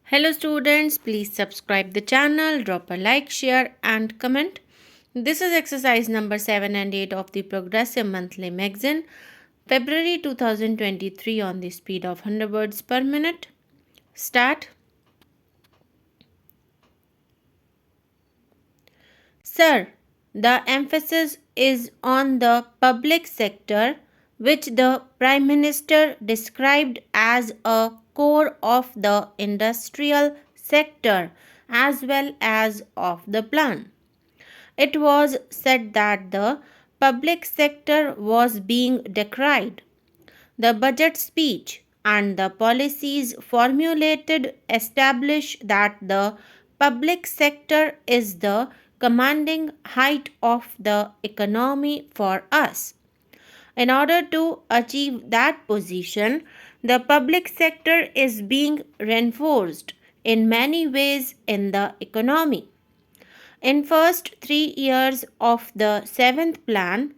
Hello students, please subscribe the channel, drop a like, share and comment. This is exercise number 7 and 8 of the Progressive Monthly Magazine, February 2023 on the speed of 100 words per minute. Start. Sir, the emphasis is on the public sector, which the Prime Minister described as a core of the industrial sector as well as of the plan. It was said that the public sector was being decried. The budget speech and the policies formulated establish that the public sector is the commanding height of the economy for us. In order to achieve that position, the public sector is being reinforced in many ways in the economy. In first 3 years of the 7th plan,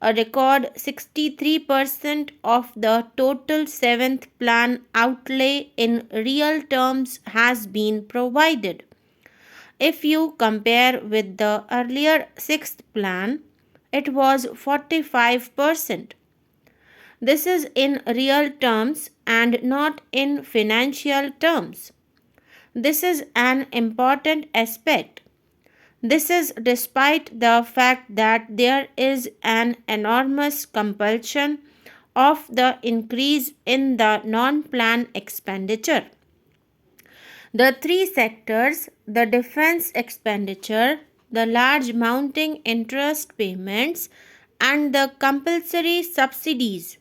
a record 63% of the total 7th plan outlay in real terms has been provided. If you compare with the earlier 6th plan, it was 45%. This is in real terms and not in financial terms. This is an important aspect. This is despite the fact that there is an enormous compulsion of the increase in the non-plan expenditure. The three sectors, the defense expenditure, the large mounting interest payments, and the compulsory subsidies,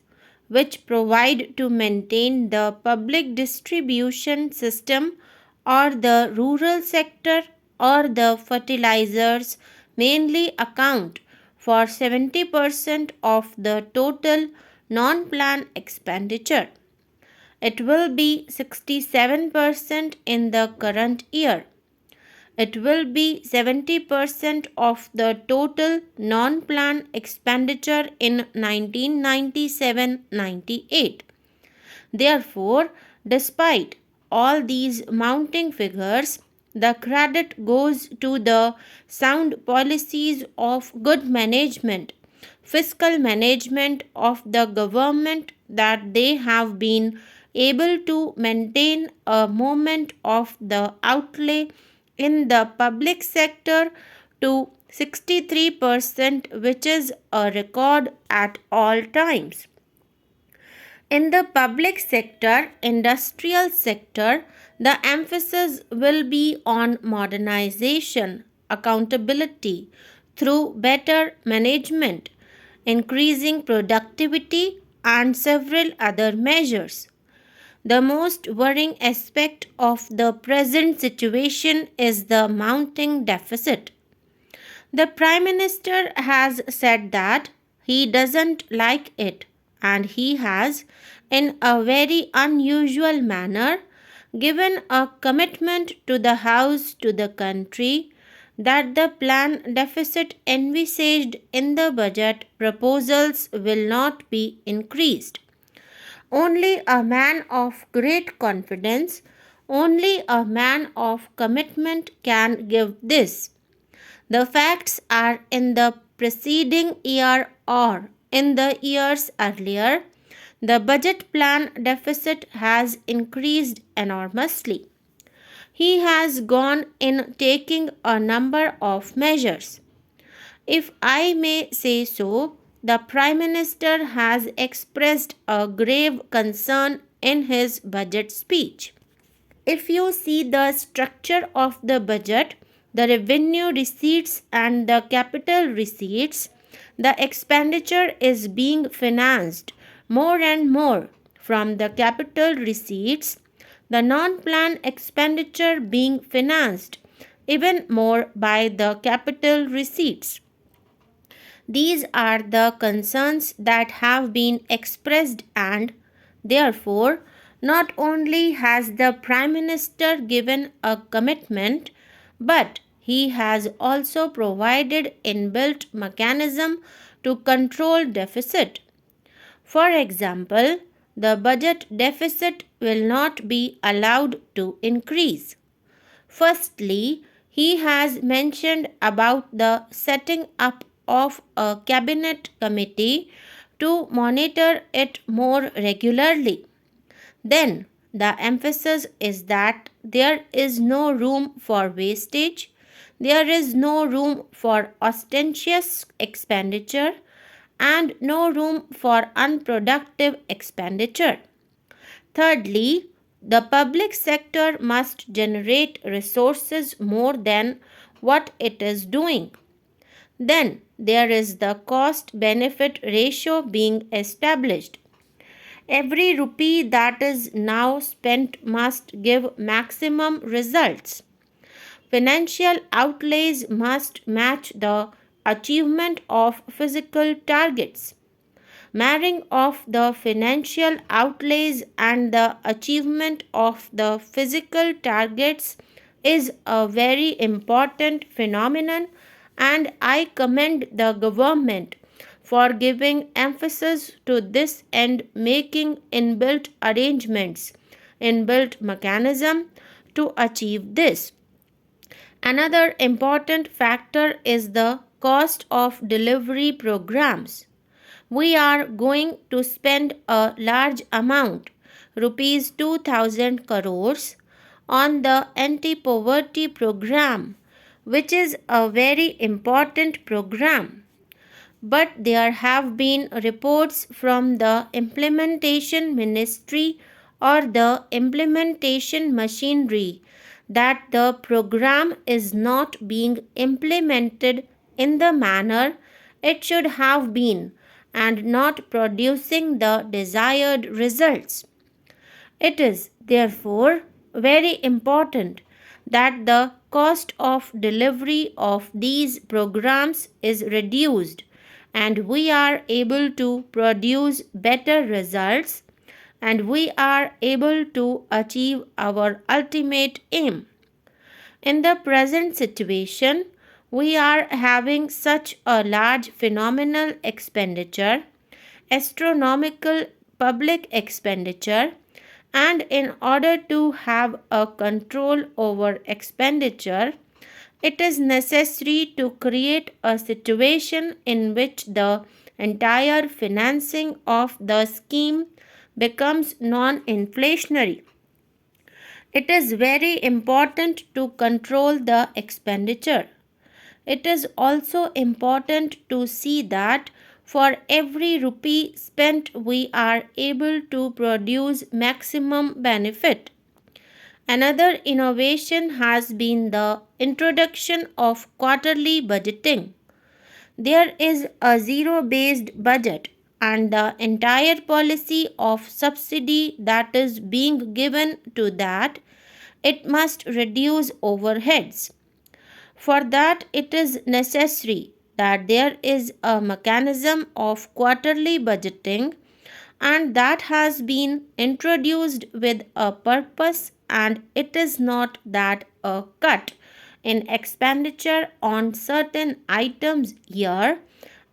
which provide to maintain the public distribution system or the rural sector or the fertilizers, mainly account for 70% of the total non-plan expenditure. It will be 67% in the current year. It will be 70% of the total non-plan expenditure in 1997-98. Therefore, despite all these mounting figures, the credit goes to the sound policies of good management, fiscal management of the government, that they have been able to maintain a moment of the outlay in the public sector to 63%, which is a record at all times. In the public sector, industrial sector, the emphasis will be on modernization, accountability through better management, increasing productivity, and several other measures. The most worrying aspect of the present situation is the mounting deficit. The Prime Minister has said that he doesn't like it, and he has, in a very unusual manner, given a commitment to the House, to the country, that the plan deficit envisaged in the budget proposals will not be increased. Only a man of great confidence, only a man of commitment can give this. The facts are in the preceding year or in the years earlier, the budget plan deficit has increased enormously. He has gone in taking a number of measures. If I may say so, the Prime Minister has expressed a grave concern in his budget speech. If you see the structure of the budget, the revenue receipts and the capital receipts, the expenditure is being financed more and more from the capital receipts, the non-plan expenditure being financed even more by the capital receipts. These are the concerns that have been expressed, and therefore, not only has the Prime Minister given a commitment, but he has also provided inbuilt mechanism to control deficit. For example, the budget deficit will not be allowed to increase. Firstly, he has mentioned about the setting up of a cabinet committee to monitor it more regularly. Then, the emphasis is that there is no room for wastage, there is no room for ostentatious expenditure, and no room for unproductive expenditure. Thirdly, the public sector must generate resources more than what it is doing. Then there is the cost benefit ratio being established. Every rupee that is now spent must give maximum results. Financial outlays must match the achievement of physical targets. Marrying of the financial outlays and the achievement of the physical targets is a very important phenomenon, and I commend the government for giving emphasis to this and making inbuilt arrangements, inbuilt mechanism to achieve this. Another important factor is the cost of delivery programs. We are going to spend a large amount, rupees 2000 crores, on the anti poverty program, which is a very important program. But there have been reports from the implementation ministry or the implementation machinery that the program is not being implemented in the manner it should have been and not producing the desired results. It is therefore very important that the cost of delivery of these programs is reduced and we are able to produce better results and we are able to achieve our ultimate aim. In the present situation, we are having such a large phenomenal expenditure, astronomical public expenditure, and in order to have a control over expenditure, it is necessary to create a situation in which the entire financing of the scheme becomes non inflationary. It is very important to control the expenditure. It is also important to see that for every rupee spent, we are able to produce maximum benefit. Another innovation has been the introduction of quarterly budgeting. There is a zero based budget, and the entire policy of subsidy that is being given to that it must reduce overheads. For that, it is necessary that there is a mechanism of quarterly budgeting, and that has been introduced with a purpose, and it is not that a cut in expenditure on certain items here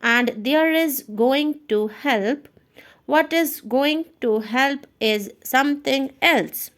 and there is going to help. What is going to help is something else.